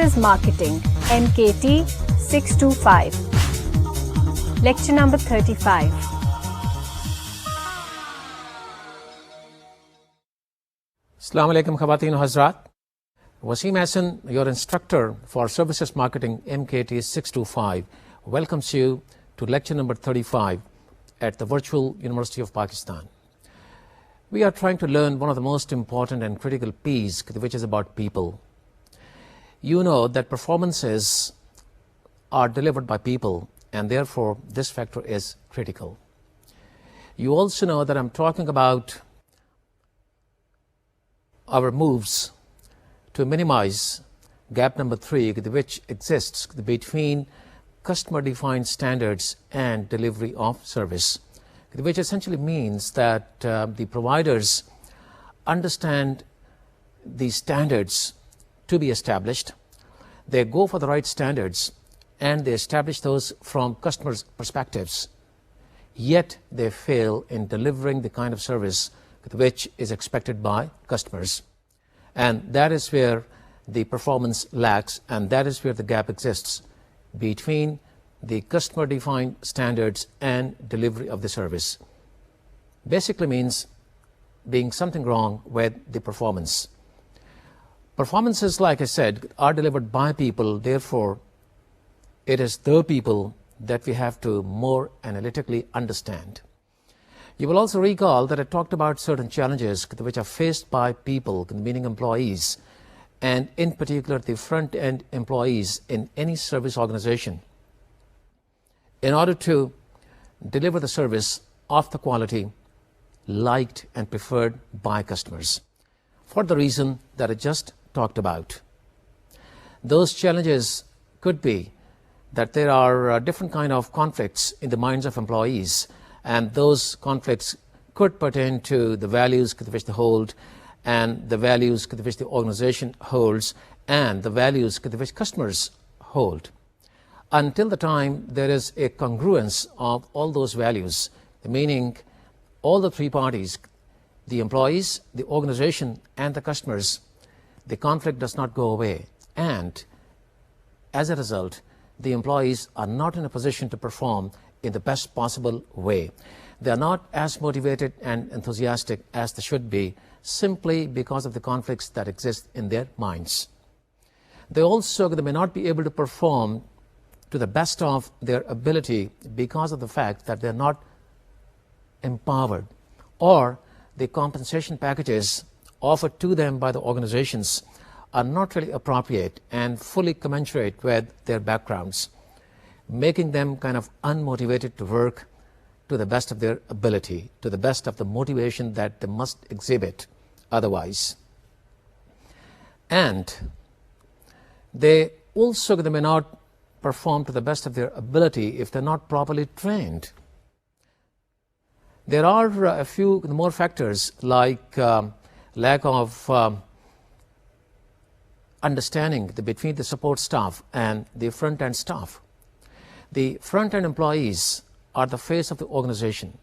Services Marketing, MKT 625. Lecture number 35. Assalamu alaikum Khawateen Hazrat. Wasim Hassan, your instructor for Services Marketing MKT 625, welcomes you to lecture number 35 at the Virtual University of Pakistan. We are trying to learn one of the most important and critical P's, which is about people. You know that performances are delivered by people, and therefore this factor is critical. You also know that I'm talking about our moves to minimize gap number 3, which exists between customer-defined standards and delivery of service, which essentially means that the providers understand the standards to be established. They go for the right standards and they establish those from customers' perspectives, yet they fail in delivering the kind of service which is expected by customers. And that is where the performance lacks, and that is where the gap exists between the customer-defined standards and delivery of the service. Basically means being something wrong with the performance. Performances, like I said, are delivered by people, therefore it is the people that we have to more analytically understand. You will also recall that I talked about certain challenges which are faced by people, meaning employees, and in particular the front-end employees in any service organization, in order to deliver the service of the quality liked and preferred by customers, for the reason that I just talked about. Those challenges could be that there are different kind of conflicts in the minds of employees, and those conflicts could pertain to the values which they hold, and the values which the organization holds, and the values which customers hold. Until the time there is a congruence of all those values, meaning all the three parties, the employees, the organization, and the customers, the conflict does not go away. And as a result, the employees are not in a position to perform in the best possible way. They are not as motivated and enthusiastic as they should be, simply because of the conflicts that exist in their minds. They may not be able to perform to the best of their ability because of the fact that they're not empowered, or the compensation packages offered to them by the organizations are not really appropriate and fully commensurate with their backgrounds, making them kind of unmotivated to work to the best of their ability, to the best of the motivation that they must exhibit otherwise. And they may not perform to the best of their ability if they're not properly trained. There are a few more factors like lack of understanding between the support staff and the front-end staff. The front-end employees are the face of the organization.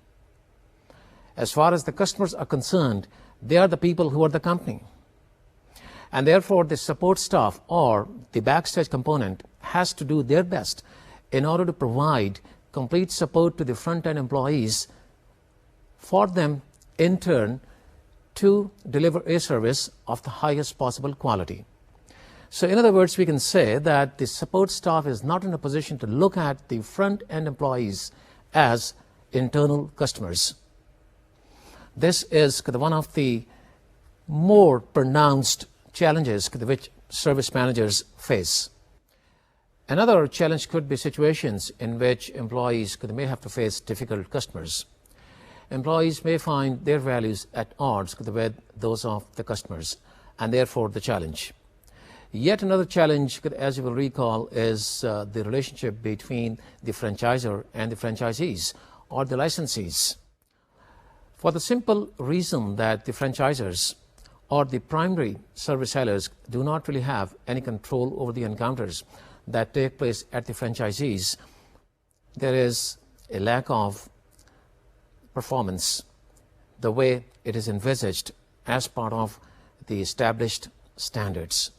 As far as the customers are concerned, they are the people who are the company. And therefore, the support staff or the backstage component has to do their best in order to provide complete support to the front-end employees, for them in turn to deliver a service of the highest possible quality. So in other words, we can say that the support staff is not in a position to look at the front-end employees as internal customers. This is one of the more pronounced challenges which service managers face. Another challenge could be situations in which employees may have to face difficult customers. Employees may find their values at odds with those of the customers, and therefore the challenge. Yet another challenge, as you will recall, is the relationship between the franchisor and the franchisees or the licensees. For the simple reason that the franchisors or the primary service sellers do not really have any control over the encounters that take place at the franchisees, there is a lack of performance the way it is envisaged as part of the established standards.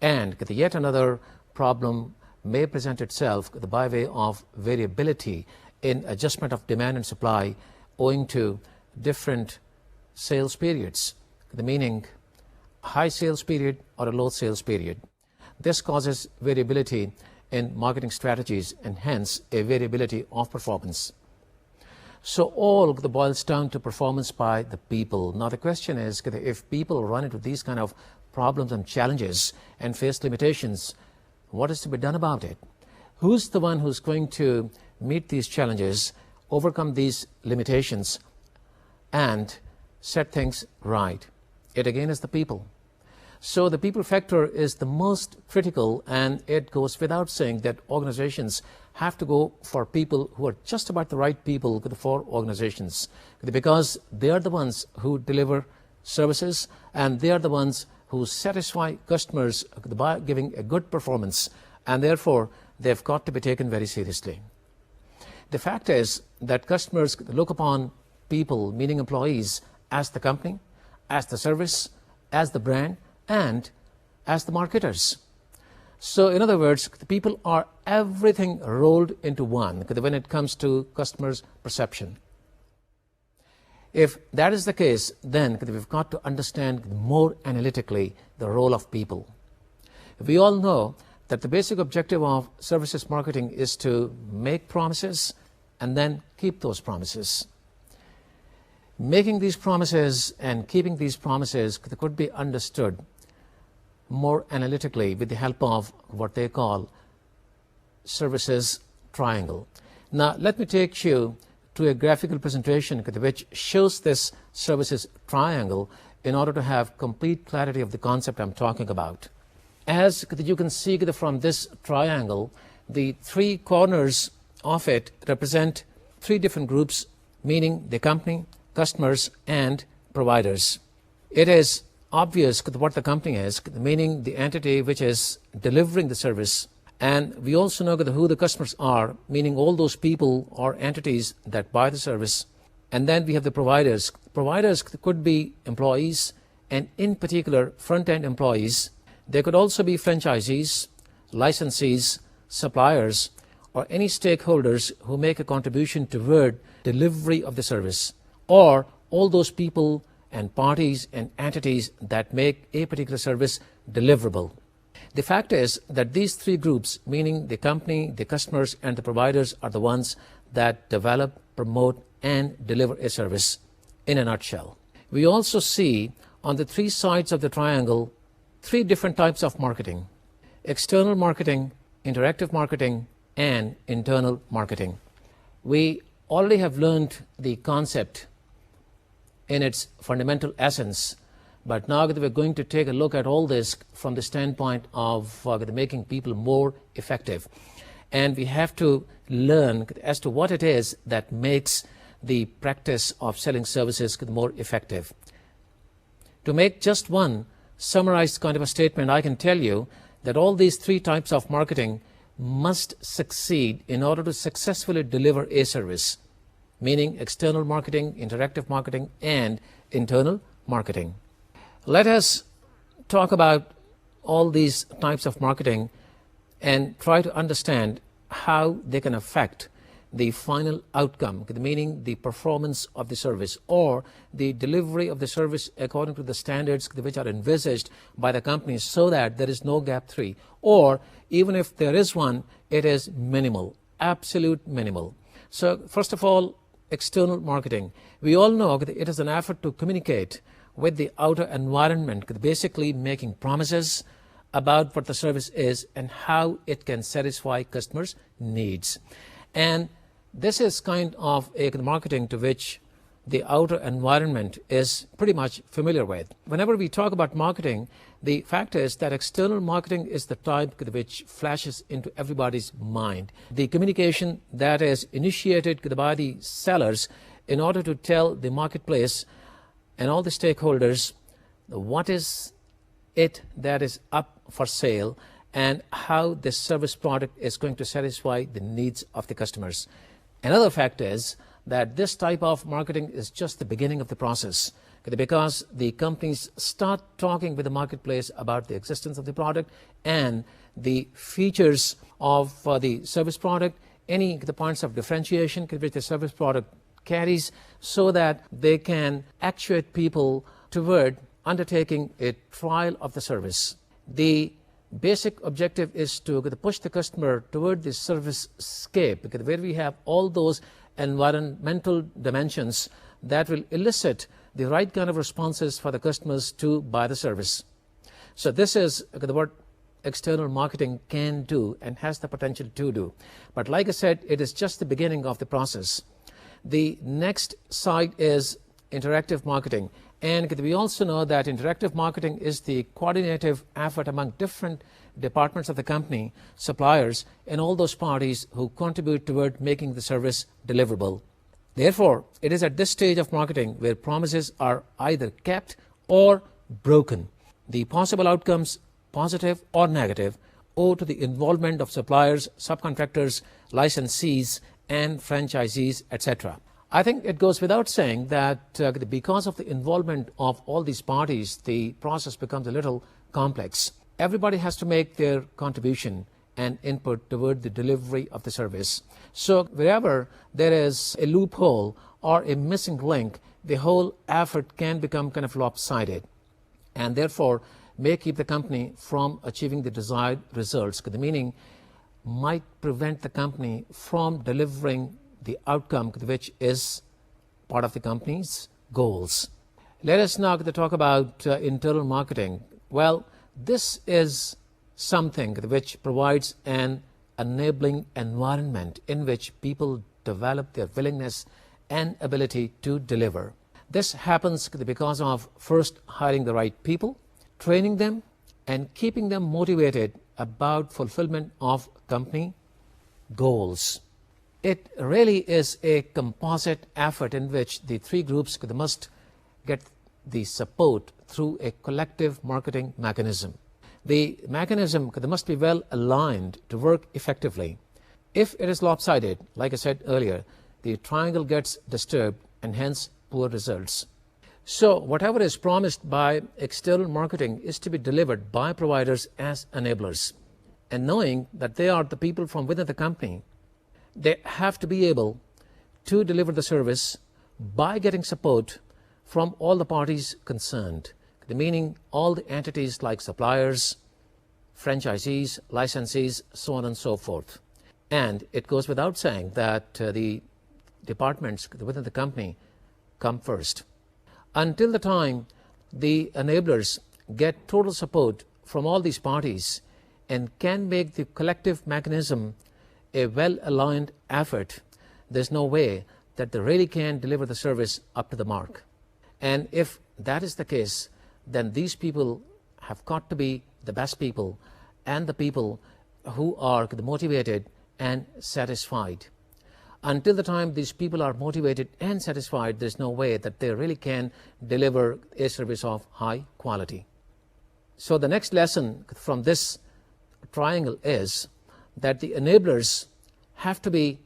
And yet another problem may present itself by way of variability in adjustment of demand and supply owing to different sales periods, the meaning high sales period or a low sales period. This causes variability in marketing strategies and hence a variability of performance. So all boils down to performance by the people. Now the question is, if people run into these kind of problems and challenges and face limitations, what is to be done about it? Who's the one who's going to meet these challenges, overcome these limitations, and set things right? It again is the people. So the people factor is the most critical, and it goes without saying that organizations have to go for people who are just about the right people for organizations, because they are the ones who deliver services and they are the ones who satisfy customers by giving a good performance, and therefore they've got to be taken very seriously. The fact is that customers look upon people, meaning employees, as the company, as the service, as the brand, and as the marketers. So in other words, the people are everything rolled into one when it comes to customers' perception. If that is the case, then we've got to understand more analytically the role of people. We all know that the basic objective of services marketing is to make promises and then keep those promises. Making these promises and keeping these promises could be understood more analytically with the help of what they call services triangle. Now let me take you to a graphical presentation which shows this services triangle in order to have complete clarity of the concept I'm talking about. As you can see from this triangle, the three corners of it represent three different groups, meaning the company, customers, and providers. It is obvious what the company is, meaning the entity which is delivering the service, and we also know who the customers are, meaning all those people or entities that buy the service. And then we have the providers. Providers could be employees, and in particular front-end employees. They could also be franchisees, licensees, suppliers, or any stakeholders who make a contribution toward delivery of the service, or all those people and parties and entities that make a particular service deliverable. The fact is that these three groups, meaning the company, the customers, and the providers, are the ones that develop, promote, and deliver a service in a nutshell. We also see on the three sides of the triangle three different types of marketing: external marketing, interactive marketing, and internal marketing. We already have learned the concept in its fundamental essence, but now we're going to take a look at all this from the standpoint of making people more effective. And we have to learn as to what it is that makes the practice of selling services more effective. To make just one summarized kind of a statement, I can tell you that all these three types of marketing must succeed in order to successfully deliver a service, meaning external marketing, interactive marketing, and internal marketing. Let us talk about all these types of marketing and try to understand how they can affect the final outcome, meaning the performance of the service or the delivery of the service according to the standards which are envisaged by the company, so that there is no gap 3, or even if there is one, it is minimal, absolute minimal. So first of all, external marketing. We all know that it is an effort to communicate with the outer environment, basically making promises about what the service is and how it can satisfy customers' needs. And this is kind of a marketing to which the outer environment is pretty much familiar with. Whenever we talk about marketing, the fact is that external marketing is the type which flashes into everybody's mind. The communication that is initiated by the sellers in order to tell the marketplace and all the stakeholders what is it that is up for sale and how this service product is going to satisfy the needs of the customers. Another fact is that this type of marketing is just the beginning of the process, because the companies start talking with the marketplace about the existence of the product and the features of the service product, any the points of differentiation which the service product carries, so that they can actuate people toward undertaking a trial of the service. The basic objective is to push the customer toward the service scape, because where we have all those environmental dimensions that will elicit the right kind of responses for the customers to buy the service. So this is what external marketing can do and has the potential to do. But like I said, it is just the beginning of the process. The next side is interactive marketing. And we also know that interactive marketing is the coordinative effort among different departments of the company, suppliers, and all those parties who contribute toward making the service deliverable. Therefore, it is at this stage of marketing where promises are either kept or broken. The possible outcomes, positive or negative, owe to the involvement of suppliers, subcontractors, licensees, and franchisees, etc. I think it goes without saying that because of the involvement of all these parties, the process becomes a little complex. Everybody has to make their contribution and input toward the delivery of the service. So wherever there is a loophole or a missing link, the whole effort can become kind of lopsided, and therefore may keep the company from achieving the desired results. The meaning might prevent the company from delivering the outcome which is part of the company's goals. Let us now talk about internal marketing. Well, this is something which provides an enabling environment in which people develop their willingness and ability to deliver. This happens because of first hiring the right people, training them, and keeping them motivated about fulfillment of company goals. It really is a composite effort in which the three groups must get the support through a collective marketing mechanism. The mechanism must be well aligned to work effectively. If it is lopsided, like I said earlier, the triangle gets disturbed and hence poor results. So whatever is promised by external marketing is to be delivered by providers as enablers. And knowing that they are the people from within the company, they have to be able to deliver the service by getting support from all the parties concerned, meaning all the entities like suppliers, franchisees, licensees, so on and so forth. And it goes without saying that the departments within the company come first. Until the time the enablers get total support from all these parties and can make the collective mechanism a well-aligned effort, there's no way that they really can deliver the service up to the mark. And if that is the case, then these people have got to be the best people and the people who are motivated and satisfied. Until the time these people are motivated and satisfied, there's no way that they really can deliver a service of high quality. So the next lesson from this triangle is that the enablers have to be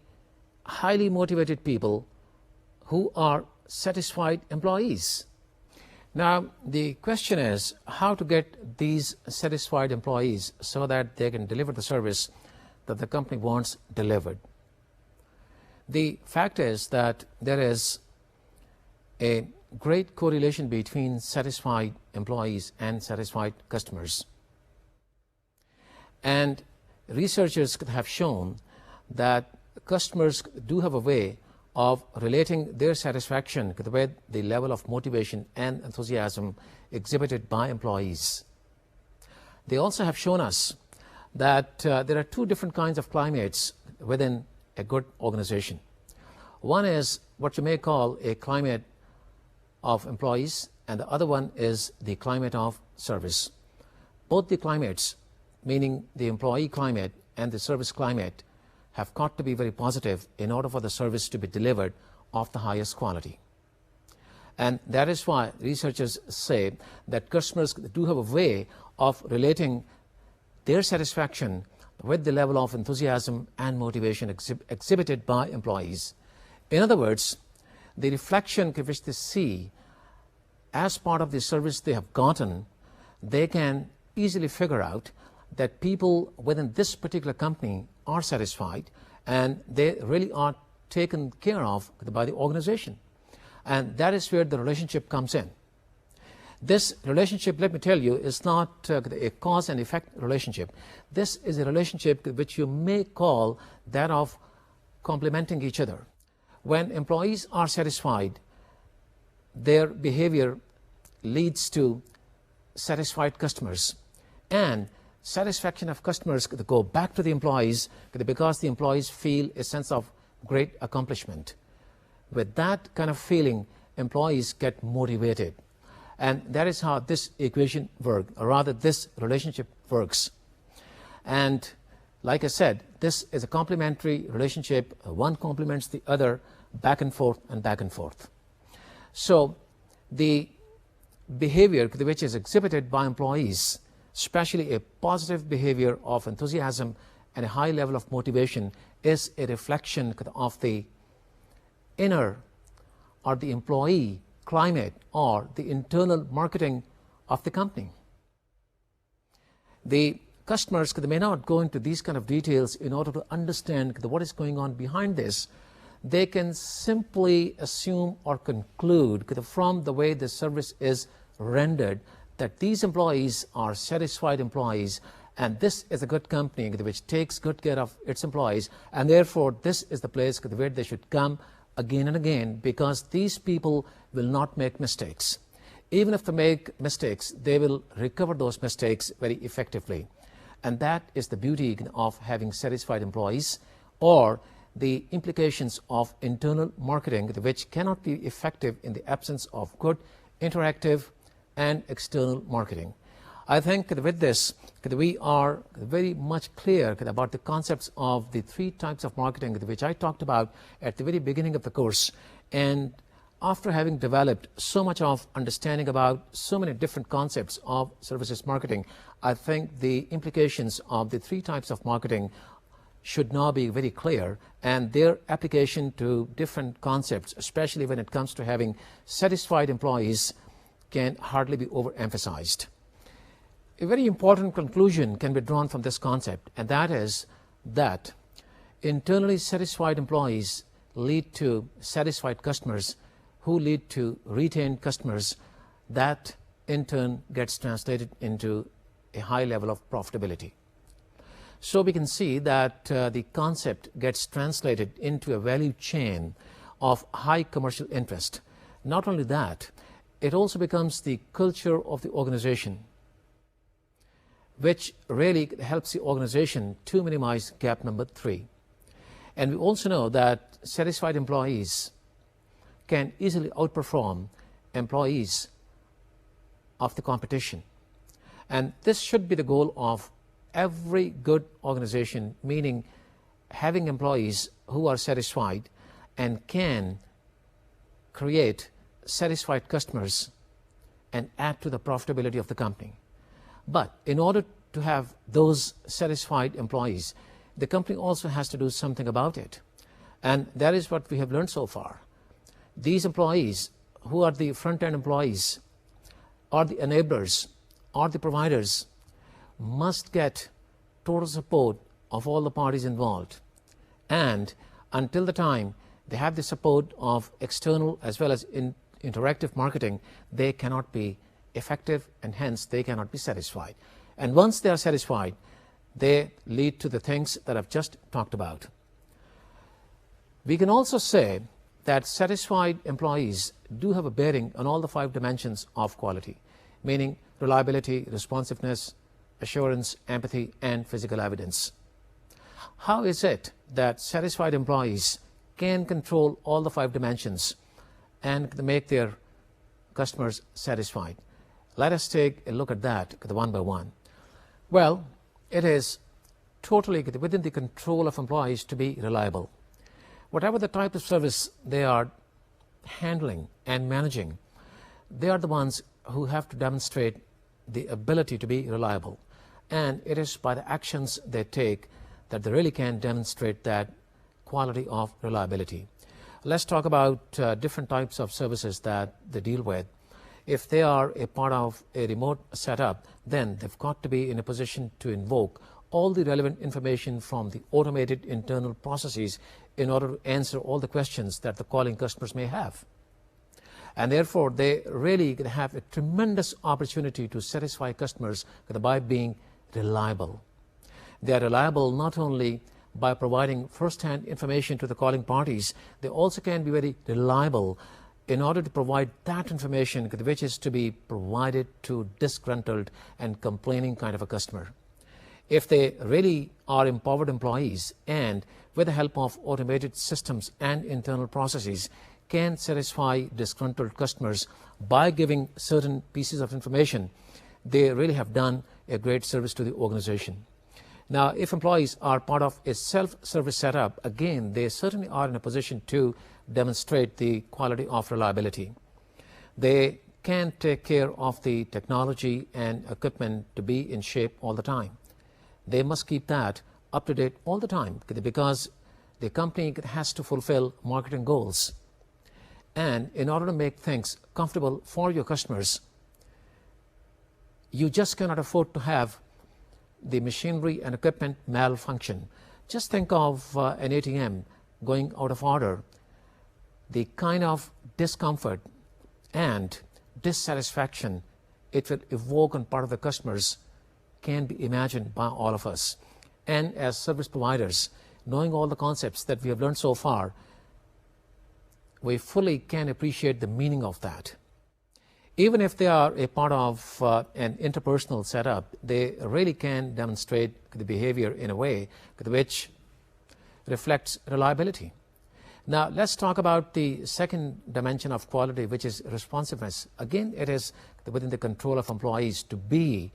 highly motivated people who are satisfied employees. Now, the question is how to get these satisfied employees so that they can deliver the service that the company wants delivered. The fact is that there is a great correlation between satisfied employees and satisfied customers. And researchers have shown that customers do have a way of relating their satisfaction with the level of motivation and enthusiasm exhibited by employees. They also have shown us that there are two different kinds of climates within a good organization. One is what you may call a climate of employees, and the other one is the climate of service. Both the climates, meaning the employee climate and the service climate, have got to be very positive in order for the service to be delivered of the highest quality. And that is why researchers say that customers do have a way of relating their satisfaction with the level of enthusiasm and motivation exhibited by employees. In other words, the reflection which they see as part of the service they have gotten, they can easily figure out that people within this particular company are satisfied and they really are taken care of by the organization. And that is where the relationship comes in. This relationship, let me tell you, is not a cause and effect relationship. This is a relationship which you may call that of complementing each other. When employees are satisfied, their behavior leads to satisfied customers, and satisfaction of customers go back to the employees because the employees feel a sense of great accomplishment. With that kind of feeling, employees get motivated. And that is how this equation works, or rather this relationship works. And like I said, this is a complementary relationship. One complements the other, back and forth and back and forth. So the behavior which is exhibited by employees, especially a positive behavior of enthusiasm and a high level of motivation, is a reflection of the inner or the employee climate or the internal marketing of the company. The customers they may not go into these kind of details in order to understand what is going on behind this. They can simply assume or conclude from the way the service is rendered that these employees are satisfied employees, and this is a good company which takes good care of its employees, and therefore this is the place where they should come again and again, because these people will not make mistakes. Even if they make mistakes, they will recover those mistakes very effectively. And that is the beauty of having satisfied employees, or the implications of internal marketing, which cannot be effective in the absence of good interactive and external marketing. I think with this, we are very much clear about the concepts of the three types of marketing which I talked about at the very beginning of the course. And after having developed so much of understanding about so many different concepts of services marketing, I think the implications of the three types of marketing should now be very clear, and their application to different concepts, especially when it comes to having satisfied employees, can hardly be overemphasized. A very important conclusion can be drawn from this concept, and that is that internally satisfied employees lead to satisfied customers, who lead to retained customers. That in turn gets translated into a high level of profitability. So we can see that the concept gets translated into a value chain of high commercial interest. Not only that, it also becomes the culture of the organization, which really helps the organization to minimize gap number 3. And we also know that satisfied employees can easily outperform employees of the competition. And this should be the goal of every good organization, meaning having employees who are satisfied and can create satisfied customers and add to the profitability of the company. But in order to have those satisfied employees, the company also has to do something about it. And that is what we have learned so far. These employees, who are the front-end employees, or the enablers, or the providers, must get total support of all the parties involved. And until the time they have the support of external as well as interactive marketing, they cannot be effective, and hence they cannot be satisfied. And once they are satisfied, they lead to the things that I've just talked about. We can also say that satisfied employees do have a bearing on all the 5 dimensions of quality, meaning reliability, responsiveness, assurance, empathy, and physical evidence. How is it that satisfied employees can control all the 5 dimensions and make their customers satisfied? Let us take a look at that one by one. Well, it is totally within the control of employees to be reliable. Whatever the type of service they are handling and managing, they are the ones who have to demonstrate the ability to be reliable. And it is by the actions they take that they really can demonstrate that quality of reliability. Let's talk about different types of services that they deal with. If they are a part of a remote setup, then they've got to be in a position to invoke all the relevant information from the automated internal processes in order to answer all the questions that the calling customers may have. And therefore, they really have a tremendous opportunity to satisfy customers by being reliable. They are reliable not only by providing first-hand information to the calling parties, they also can be very reliable in order to provide that information which is to be provided to disgruntled and complaining kind of a customer. If they really are empowered employees and with the help of automated systems and internal processes can satisfy disgruntled customers by giving certain pieces of information, they really have done a great service to the organization. Now, if employees are part of a self-service setup, again, they certainly are in a position to demonstrate the quality of reliability. They can take care of the technology and equipment to be in shape all the time. They must keep that up to date all the time because the company has to fulfill marketing goals. And in order to make things comfortable for your customers, you just cannot afford to have the machinery and equipment malfunction. Just think of an ATM going out of order. The kind of discomfort and dissatisfaction it will evoke on part of the customers can be imagined by all of us. And as service providers, knowing all the concepts that we have learned so far, we fully can appreciate the meaning of that. Even if they are a part of an interpersonal setup, they really can demonstrate the behavior in a way which reflects reliability. Now, let's talk about the second dimension of quality, which is responsiveness. Again, it is within the control of employees to be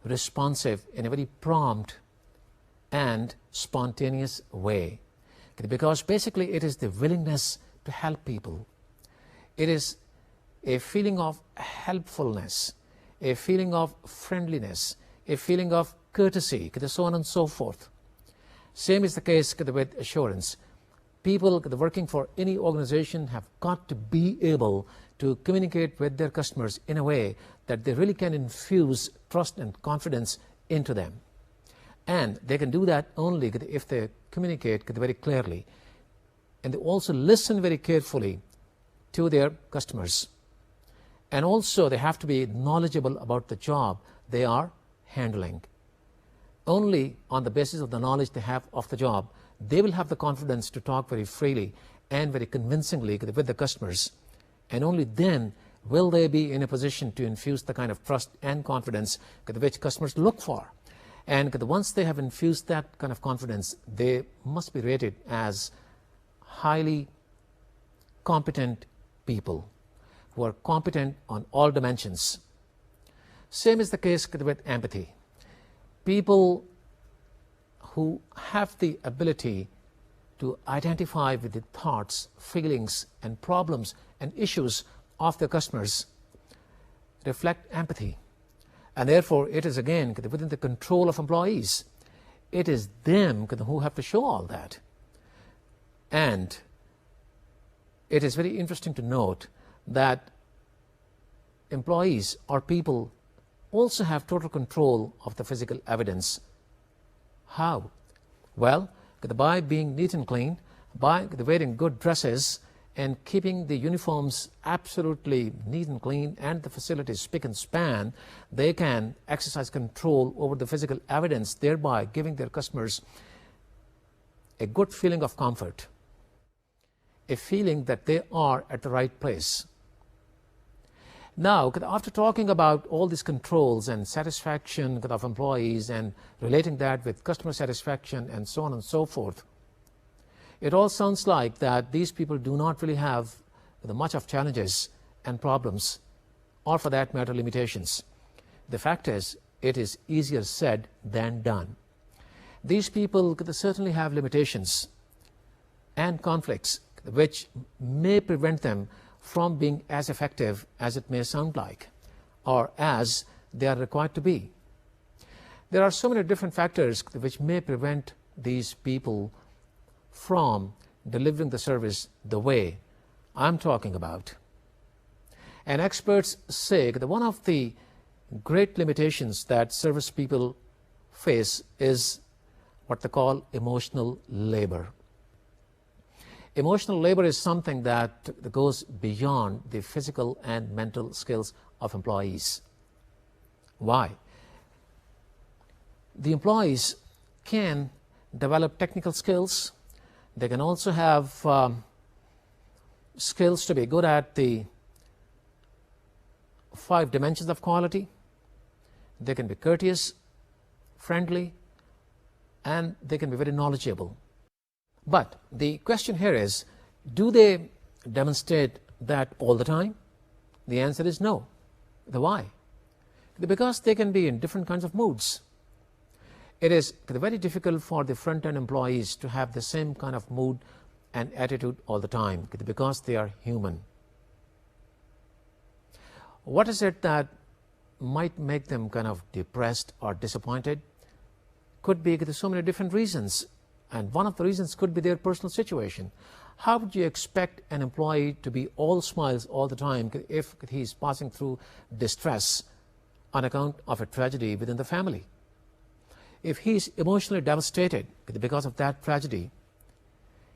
responsive in a very prompt and spontaneous way. Because basically it is the willingness to help people. It is a feeling of helpfulness, a feeling of friendliness, a feeling of courtesy, so on and so forth. Same is the case with assurance. People working for any organization have got to be able to communicate with their customers in a way that they really can infuse trust and confidence into them. And they can do that only if they communicate very clearly. And they also listen very carefully to their customers. And also they have to be knowledgeable about the job they are handling. Only on the basis of the knowledge they have of the job, they will have the confidence to talk very freely and very convincingly with the customers. And only then will they be in a position to infuse the kind of trust and confidence which customers look for. And once they have infused that kind of confidence, they must be rated as highly competent people who are competent on all dimensions. Same is the case with empathy. People who have the ability to identify with the thoughts, feelings, and problems and issues of their customers reflect empathy. And therefore, it is again within the control of employees. It is them who have to show all that. And it is very interesting to note that employees or people also have total control of the physical evidence. How? Well, by being neat and clean, by wearing good dresses and keeping the uniforms absolutely neat and clean and the facilities spick and span, they can exercise control over the physical evidence, thereby giving their customers a good feeling of comfort, a feeling that they are at the right place. Now, after talking about all these controls and satisfaction of employees and relating that with customer satisfaction and so on and so forth, it all sounds like that these people do not really have much of challenges and problems, or for that matter, limitations. The fact is, it is easier said than done. These people certainly have limitations and conflicts which may prevent them from being as effective as it may sound like, or as they are required to be. There are so many different factors which may prevent these people from delivering the service the way I'm talking about. And experts say that one of the great limitations that service people face is what they call emotional labor. Emotional labor is something that goes beyond the physical and mental skills of employees. Why? The employees can develop technical skills. They can also have skills to be good at the 5 dimensions of quality. They can be courteous, friendly, and they can be very knowledgeable. But the question here is, do they demonstrate that all the time? The answer is no. The why? Because they can be in different kinds of moods. It is very difficult for the front-end employees to have the same kind of mood and attitude all the time because they are human. What is it that might make them kind of depressed or disappointed? Could be so many different reasons, and one of the reasons could be their personal situation. How would you expect an employee to be all smiles all the time if he's passing through distress on account of a tragedy within the family? If he's emotionally devastated because of that tragedy,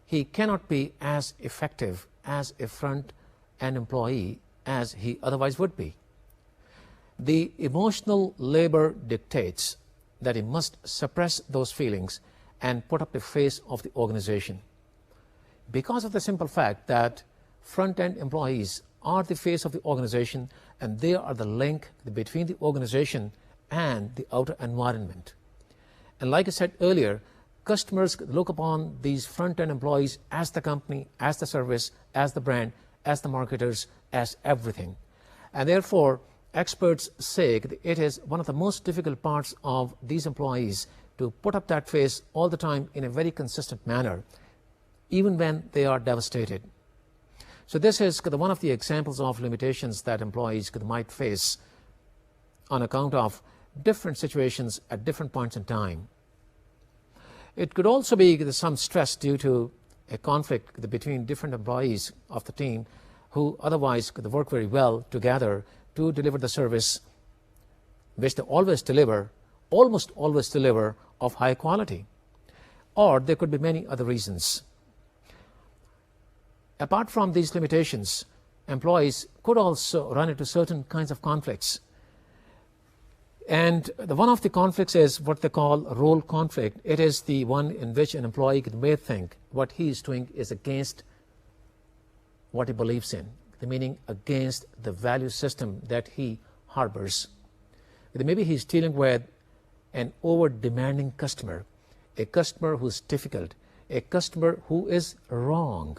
he cannot be as effective as a front-end employee as he otherwise would be. The emotional labor dictates that he must suppress those feelings and put up a face of the organization. Because of the simple fact that front-end employees are the face of the organization, and they are the link between the organization and the outer environment. And like I said earlier, customers look upon these front-end employees as the company, as the service, as the brand, as the marketers, as everything. And therefore, experts say that it is one of the most difficult parts of these employees to put up that face all the time in a very consistent manner, even when they are devastated. So this is one of the examples of limitations that employees might face on account of different situations at different points in time. It could also be some stress due to a conflict between different employees of the team who otherwise could work very well together to deliver the service which they always deliver, almost always deliver, of high quality. Or there could be many other reasons. Apart from these limitations, employees could also run into certain kinds of conflicts. And one of the conflicts is what they call role conflict. It is the one in which an employee may think what he is doing is against what he believes in, meaning against the value system that he harbors. Maybe he's dealing with an over-demanding customer, a customer who's difficult, a customer who is wrong.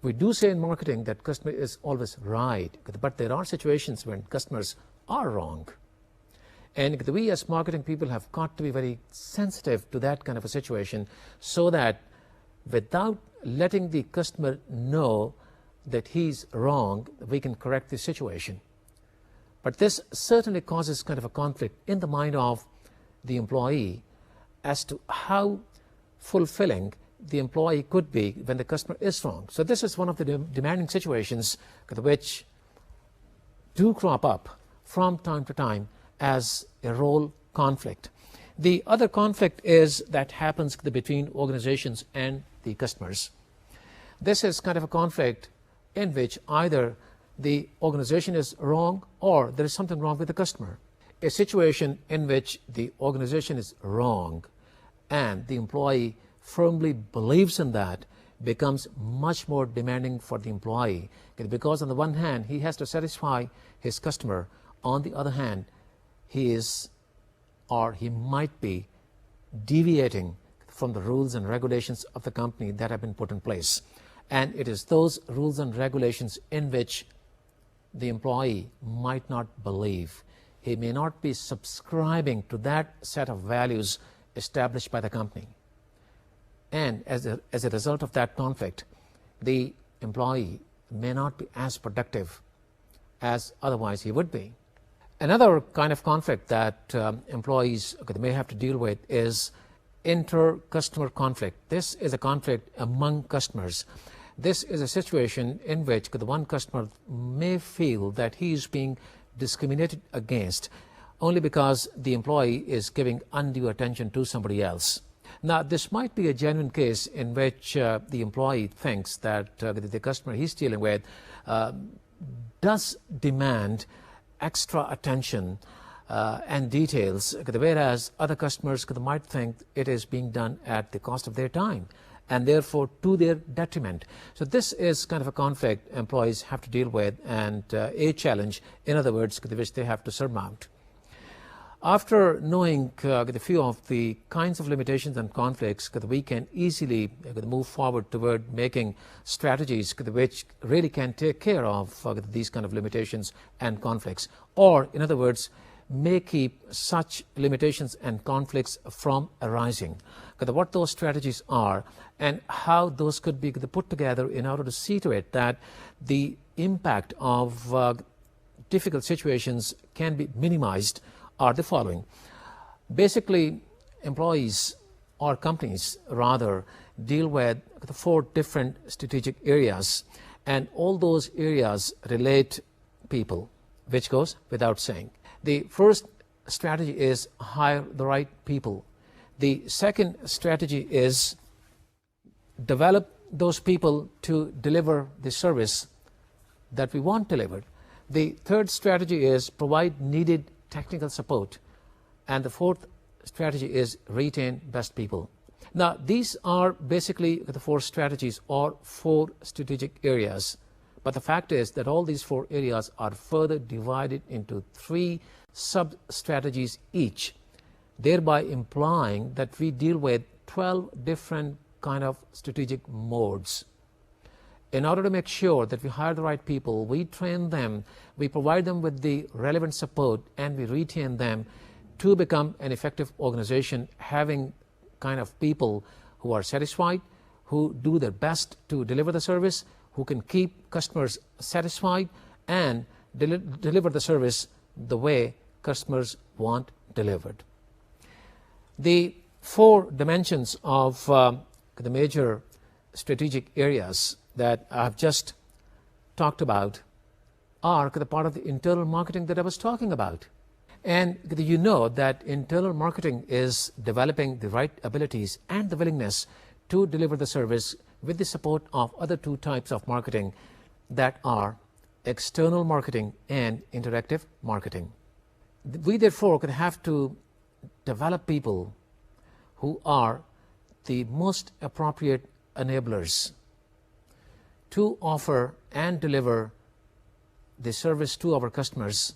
We do say in marketing that customer is always right, but there are situations when customers are wrong. And we as marketing people have got to be very sensitive to that kind of a situation so that without letting the customer know that he's wrong, we can correct the situation. But this certainly causes kind of a conflict in the mind of the employee as to how fulfilling the employee could be when the customer is wrong. So this is one of the demanding situations which do crop up from time to time as a role conflict. The other conflict is that happens between organizations and the customers. This is kind of a conflict in which either the organization is wrong or there is something wrong with the customer. A situation in which the organization is wrong and the employee firmly believes in that becomes much more demanding for the employee, because on the one hand he has to satisfy his customer, on the other hand he is or he might be deviating from the rules and regulations of the company that have been put in place. And it is those rules and regulations in which the employee might not believe. He may not be subscribing to that set of values established by the company. And as a result of that conflict, the employee may not be as productive as otherwise he would be. Another kind of conflict that employees may have to deal with is inter-customer conflict. This is a conflict among customers. This is a situation in which the one customer may feel that he is being discriminated against only because the employee is giving undue attention to somebody else. Now, this might be a genuine case in which the employee thinks that the customer he's dealing with does demand extra attention and details, whereas other customers might think it is being done at the cost of their time and therefore to their detriment. So this is kind of a conflict employees have to deal with, and a challenge, in other words, which they have to surmount. After knowing a few of the kinds of limitations and conflicts, we can easily move forward toward making strategies which really can take care of these kind of limitations and conflicts, or in other words, may keep such limitations and conflicts from arising. What those strategies are and how those could be put together in order to see to it that the impact of difficult situations can be minimized are the following. Basically, employees or companies rather deal with the 4 different strategic areas, and all those areas relate people, which goes without saying. The first strategy is hire the right people. The second strategy is develop those people to deliver the service that we want delivered. The third strategy is provide needed technical support. And the fourth strategy is retain best people. Now, these are basically the 4 strategies or 4 strategic areas. But the fact is that all these 4 areas are further divided into 3 sub-strategies each, thereby implying that we deal with 12 different kind of strategic modes. In order to make sure that we hire the right people, we train them, we provide them with the relevant support, and we retain them to become an effective organization, having kind of people who are satisfied, who do their best to deliver the service, who can keep customers satisfied, and deliver the service the way customers want delivered. The 4 dimensions of the major strategic areas that I've just talked about are the part of the internal marketing that I was talking about. And you know that internal marketing is developing the right abilities and the willingness to deliver the service with the support of other 2 types of marketing that are external marketing and interactive marketing. We therefore can have to develop people who are the most appropriate enablers to offer and deliver the service to our customers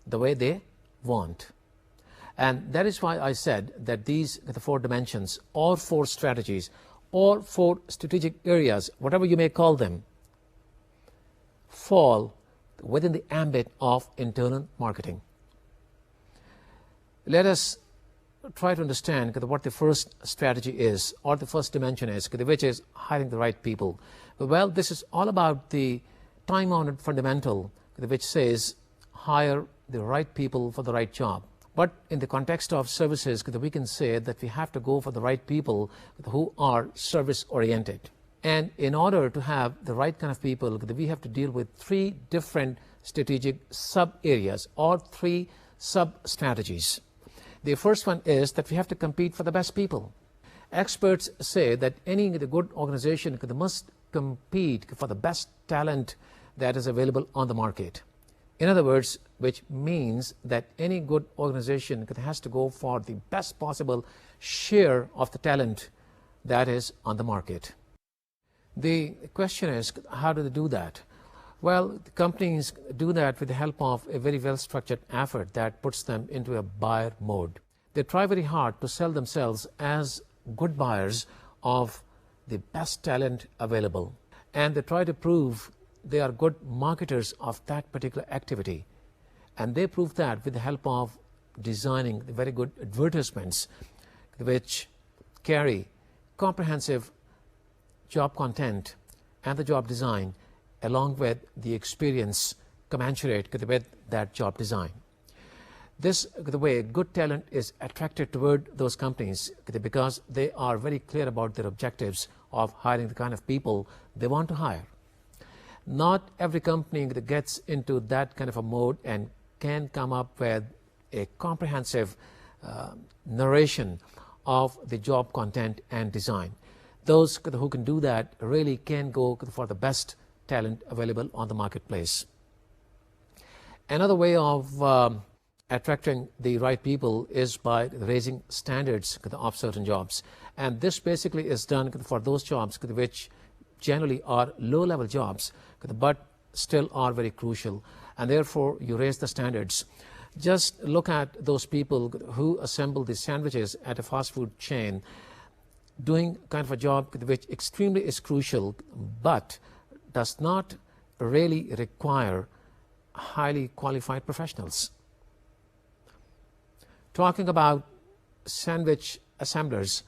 the way they want. And that is why I said that these are the 4 dimensions or 4 strategies or 4 strategic areas, whatever you may call them, fall within the ambit of internal marketing. Let us try to understand what the first strategy is, or the first dimension is, which is hiring the right people. Well, this is all about the time-honored fundamental, which says hire the right people for the right job. But in the context of services, we can say that we have to go for the right people who are service-oriented. And in order to have the right kind of people, we have to deal with 3 different strategic sub-areas or 3 sub-strategies. The first one is that we have to compete for the best people. Experts say that any good organization must compete for the best talent that is available on the market. In other words, which means that any good organization has to go for the best possible share of the talent that is on the market. The question is, how do they do that? Well, the companies do that with the help of a very well-structured effort that puts them into a buyer mode. They try very hard to sell themselves as good buyers of the best talent available. And they try to prove they are good marketers of that particular activity. And they prove that with the help of designing the very good advertisements which carry comprehensive job content and the job design along with the experience commensurate with that job design. This, the way good talent is attracted toward those companies because they are very clear about their objectives of hiring the kind of people they want to hire. Not every company that gets into that kind of a mode and can come up with a comprehensive narration of the job content and design. Those who can do that really can go for the best talent available on the marketplace. Another way of attracting the right people is by raising standards of certain jobs. And this basically is done for those jobs which generally are low-level jobs, but still are very crucial. And therefore, you raise the standards. Just look at those people who assemble the sandwiches at a fast food chain, doing kind of a job which extremely is crucial, but does not really require highly qualified professionals. Talking about sandwich assemblers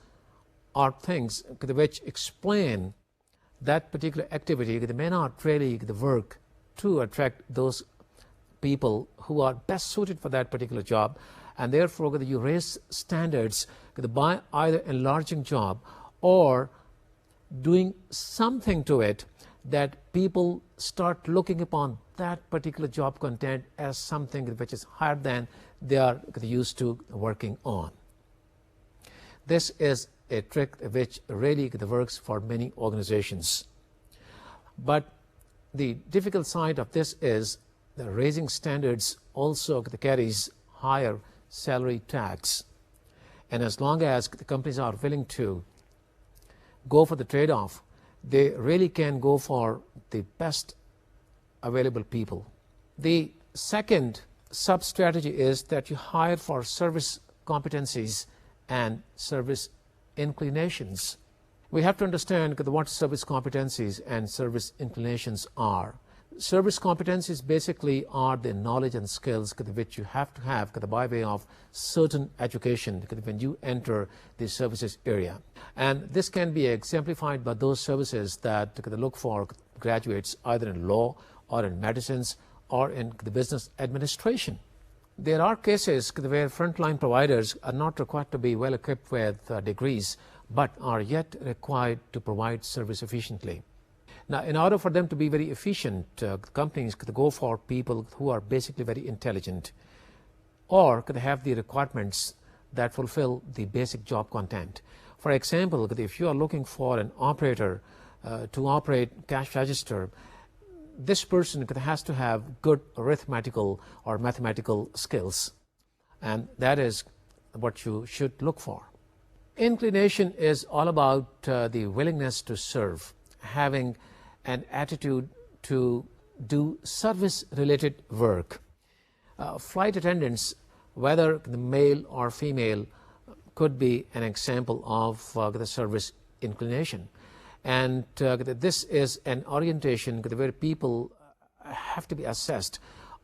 are things which explain that particular activity. They may not really work to attract those people who are best suited for that particular job, and therefore you raise standards by either enlarging job or doing something to it that people start looking upon that particular job content as something which is higher than they are used to working on. This is a trick which really works for many organizations. But the difficult side of this is the raising standards also carries higher salary tax. And as long as the companies are willing to go for the trade-off, they really can go for the best available people. The second sub-strategy is that you hire for service competencies and service inclinations. We have to understand what service competencies and service inclinations are. Service competencies basically are the knowledge and skills which you have to have by way of certain education when you enter the services area. And this can be exemplified by those services that look for graduates either in law or in medicines or in the business administration. There are cases where frontline providers are not required to be well equipped with degrees, but are yet required to provide service efficiently. Now, in order for them to be very efficient, companies could go for people who are basically very intelligent, or could have the requirements that fulfill the basic job content. For example, if you are looking for an operator to operate cash register, this person has to have good arithmetical or mathematical skills, and that is what you should look for. Inclination is all about the willingness to serve, having an attitude to do service-related work. Flight attendants, whether the male or female, could be an example of the service inclination. And this is an orientation where people have to be assessed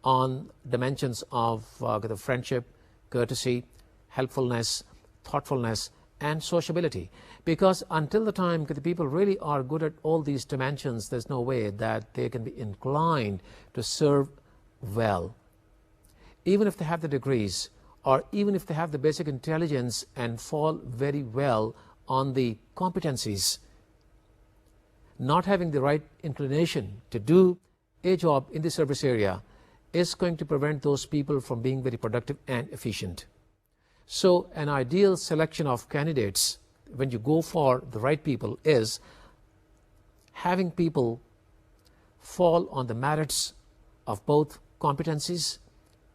on dimensions of the friendship, courtesy, helpfulness, thoughtfulness, and sociability. Because until the time the people really are good at all these dimensions, there's no way that they can be inclined to serve well. Even if they have the degrees, or even if they have the basic intelligence and fall very well on the competencies, not having the right inclination to do a job in the service area is going to prevent those people from being very productive and efficient. So an ideal selection of candidates when you go for the right people is having people fall on the merits of both competencies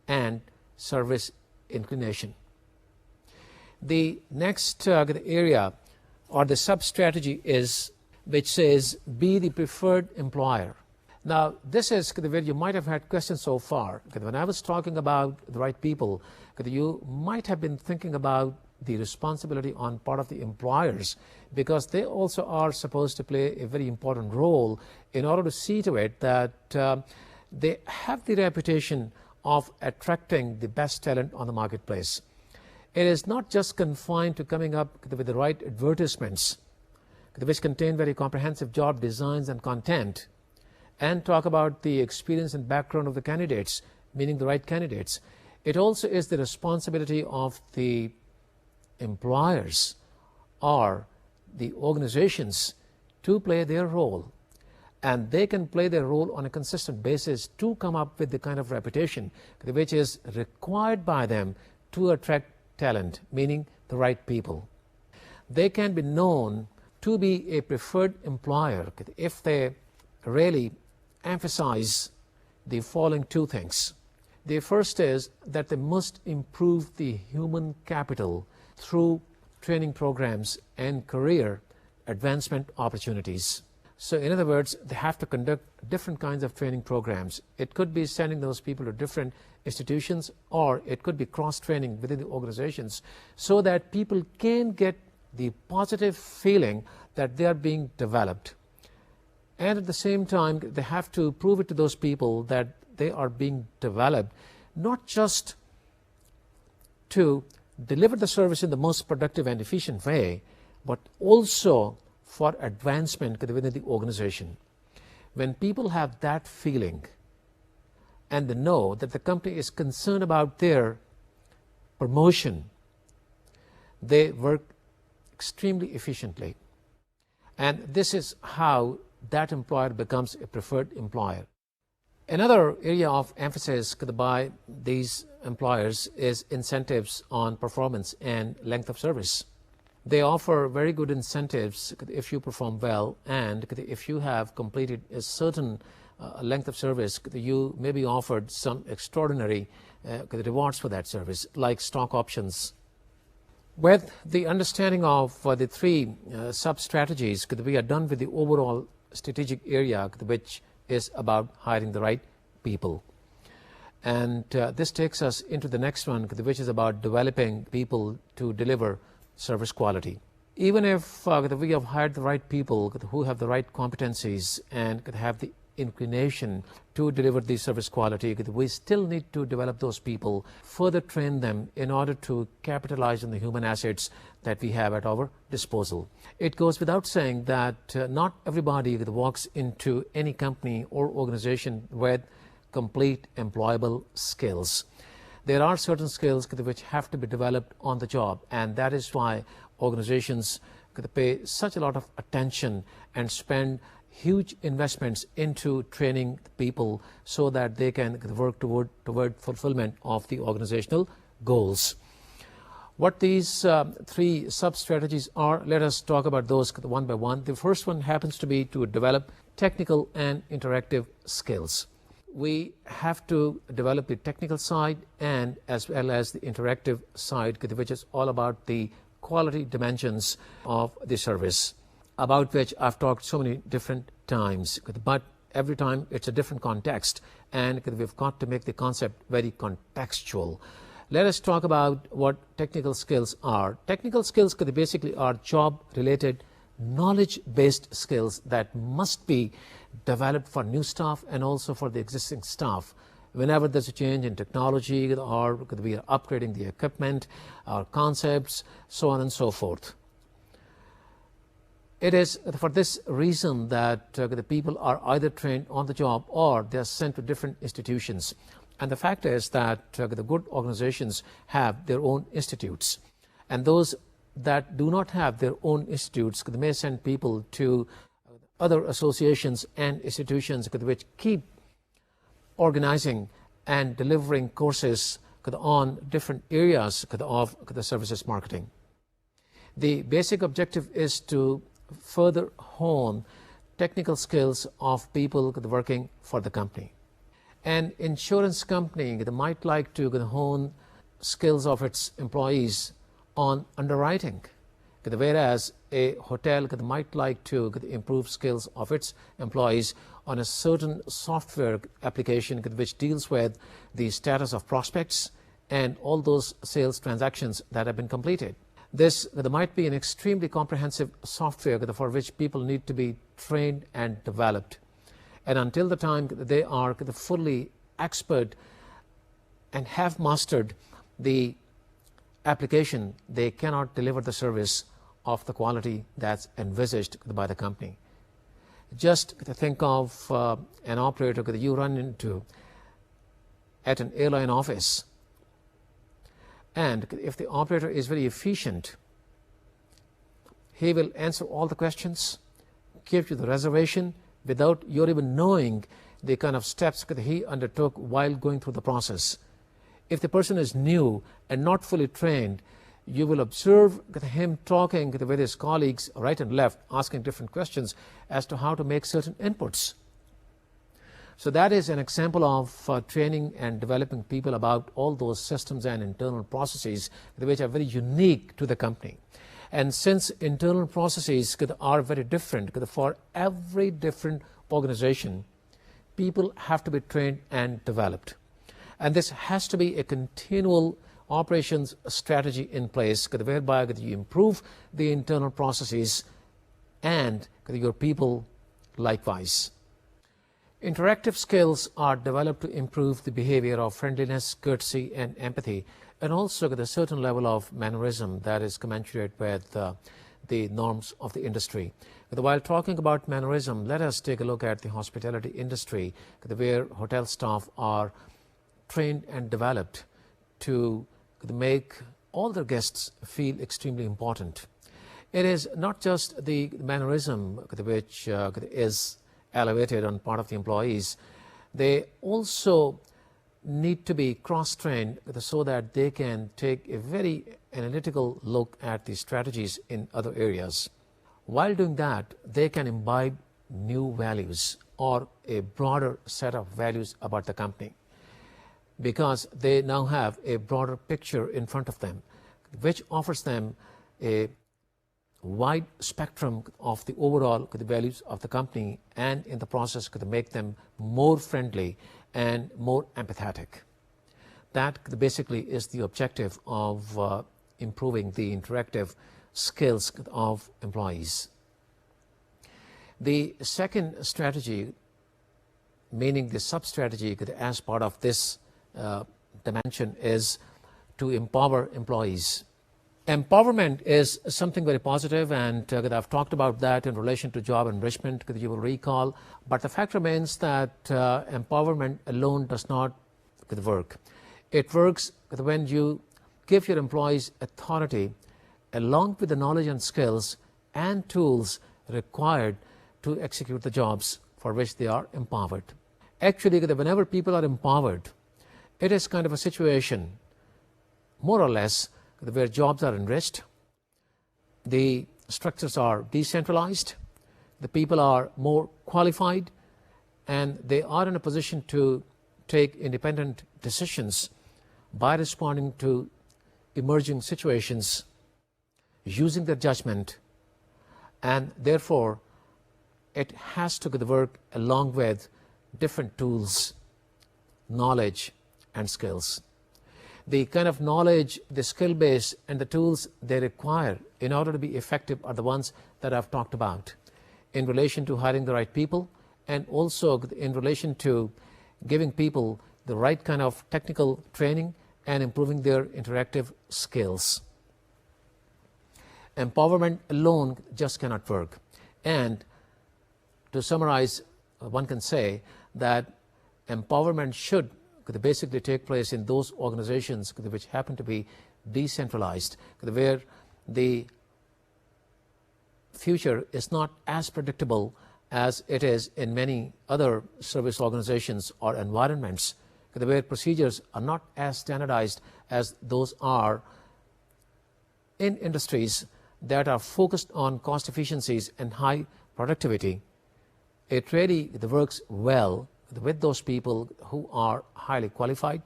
and service inclination. The next area or the sub-strategy is which says be the preferred employer. Now, this is where you might have had questions so far. When I was talking about the right people, you might have been thinking about the responsibility on part of the employers, because they also are supposed to play a very important role in order to see to it that they have the reputation of attracting the best talent on the marketplace. It is not just confined to coming up with the right advertisements, which contain very comprehensive job designs and content, and talk about the experience and background of the candidates, meaning the right candidates. It also is the responsibility of the employers or the organizations to play their role, and they can play their role on a consistent basis to come up with the kind of reputation which is required by them to attract talent, meaning the right people. They can be known to be a preferred employer if they really emphasize the following two things. The first is that they must improve the human capital through training programs and career advancement opportunities. So in other words, they have to conduct different kinds of training programs. It could be sending those people to different institutions, or it could be cross-training within the organizations so that people can get the positive feeling that they are being developed. And at the same time, they have to prove it to those people that they are being developed, not just to deliver the service in the most productive and efficient way, but also for advancement within the organization. When people have that feeling and they know that the company is concerned about their promotion, they work extremely efficiently. And this is how that employer becomes a preferred employer. Another area of emphasis by these employers is incentives on performance and length of service. They offer very good incentives if you perform well, and if you have completed a certain length of service, you may be offered some extraordinary rewards for that service, like stock options. With the understanding of the three sub-strategies, we are done with the overall strategic area, which is about hiring the right people. And this takes us into the next one, which is about developing people to deliver service quality. Even if we have hired the right people who have the right competencies and have the inclination to deliver the service quality, we still need to develop those people, further train them in order to capitalize on the human assets that we have at our disposal. It goes without saying that not everybody walks into any company or organization with complete employable skills. There are certain skills which have to be developed on the job, and that is why organizations pay such a lot of attention and spend huge investments into training people so that they can work toward fulfillment of the organizational goals. What these three sub-strategies are, let us talk about those one by one. The first one happens to be to develop technical and interactive skills. We have to develop the technical side and as well as the interactive side, which is all about the quality dimensions of the service, about which I've talked so many different times, but every time it's a different context, and we've got to make the concept very contextual. Let us talk about what technical skills are. Technical skills basically are job-related, knowledge-based skills that must be developed for new staff and also for the existing staff. Whenever there's a change in technology or we are upgrading the equipment, our concepts, so on and so forth. It is for this reason that the people are either trained on the job or they are sent to different institutions. And the fact is that the good organizations have their own institutes. And those that do not have their own institutes, they may send people to other associations and institutions which keep organizing and delivering courses on different areas of the services marketing. The basic objective is to further hone technical skills of people working for the company. An insurance company might like to hone skills of its employees on underwriting, whereas a hotel might like to improve skills of its employees on a certain software application which deals with the status of prospects and all those sales transactions that have been completed. There might be an extremely comprehensive software for which people need to be trained and developed. And until the time they are fully expert and have mastered the application, they cannot deliver the service of the quality that's envisaged by the company. Just think of an operator that you run into at an airline office, And if the operator is very efficient, he will answer all the questions, give you the reservation without your even knowing the kind of steps that he undertook while going through the process. If the person is new and not fully trained, you will observe him talking with his colleagues right and left, asking different questions as to how to make certain inputs. So that is an example of training and developing people about all those systems and internal processes which are very unique to the company. And since internal processes are very different for every different organization, people have to be trained and developed. And this has to be a continual operations strategy in place whereby you improve the internal processes and your people likewise. Interactive skills are developed to improve the behavior of friendliness, courtesy, and empathy, and also with a certain level of mannerism that is commensurate with the norms of the industry. While talking about mannerism, let us take a look at the hospitality industry, where hotel staff are trained and developed to make all their guests feel extremely important. It is not just the mannerism which is elevated on part of the employees. They also need to be cross-trained so that they can take a very analytical look at the strategies in other areas. While doing that, they can imbibe new values or a broader set of values about the company, because they now have a broader picture in front of them, which offers them a wide spectrum of the overall values of the company, and in the process could make them more friendly and more empathetic. That basically is the objective of improving the interactive skills of employees. The second strategy, meaning the sub-strategy as part of this dimension, is to empower employees. Empowerment is something very positive, and I've talked about that in relation to job enrichment, you will recall. But the fact remains that empowerment alone does not work. It works when you give your employees authority along with the knowledge and skills and tools required to execute the jobs for which they are empowered. Actually, whenever people are empowered, it is kind of a situation, more or less, where jobs are enriched, the structures are decentralized, the people are more qualified, and they are in a position to take independent decisions by responding to emerging situations, using their judgment, and therefore it has to work along with different tools, knowledge, and skills. The kind of knowledge, the skill base, and the tools they require in order to be effective are the ones that I've talked about in relation to hiring the right people, and also in relation to giving people the right kind of technical training and improving their interactive skills. Empowerment alone just cannot work. And to summarize, one can say that empowerment should basically take place in those organizations which happen to be decentralized, where the future is not as predictable as it is in many other service organizations or environments, where procedures are not as standardized as those are in industries that are focused on cost efficiencies and high productivity. It really works well with those people who are highly qualified,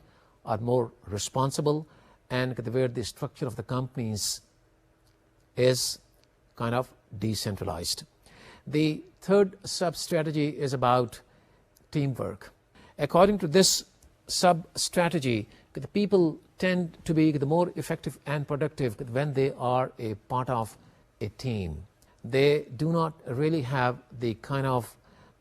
are more responsible, and where the structure of the companies is kind of decentralized. The third sub-strategy is about teamwork. According to this sub-strategy, the people tend to be the more effective and productive when they are a part of a team. They do not really have the kind of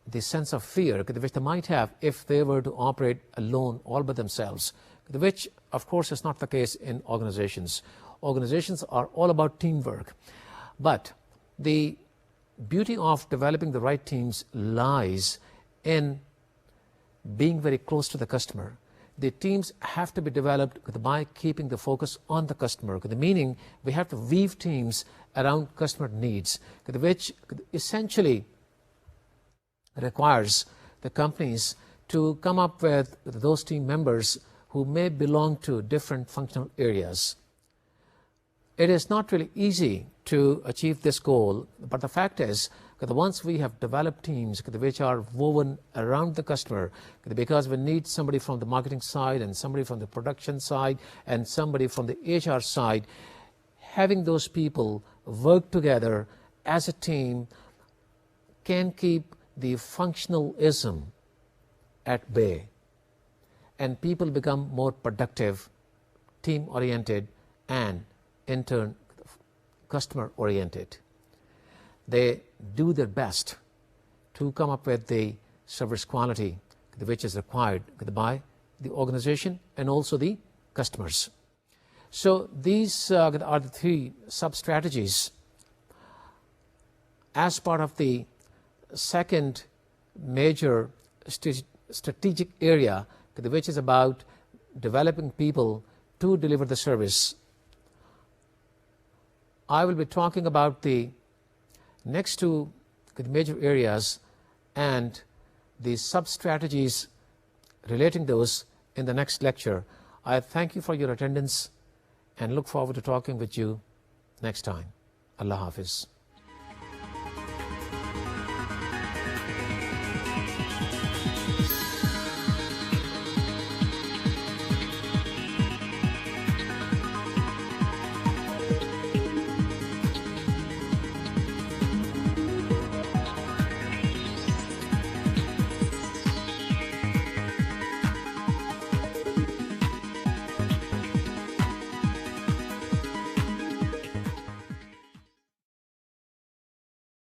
the sense of fear which they might have if they were to operate alone all by themselves, which of course is not the case in organizations. Organizations are all about teamwork. But the beauty of developing the right teams lies in being very close to the customer, the teams have to be developed by keeping the focus on the customer, meaning we have to weave teams around customer needs, which essentially requires the companies to come up with those team members who may belong to different functional areas. It is not really easy to achieve this goal, but the fact is that once we have developed teams which are woven around the customer, because we need somebody from the marketing side and somebody from the production side and somebody from the HR side, having those people work together as a team can keep the functionalism at bay, and people become more productive, team-oriented, and in turn customer-oriented. They do their best to come up with the service quality which is required by the organization and also the customers. So these are the three sub-strategies as part of the second major strategic area, which is about developing people to deliver the service. I will be talking about the next two major areas and the sub-strategies relating those in the next lecture. I thank you for your attendance and look forward to talking with you next time. Allah Hafiz.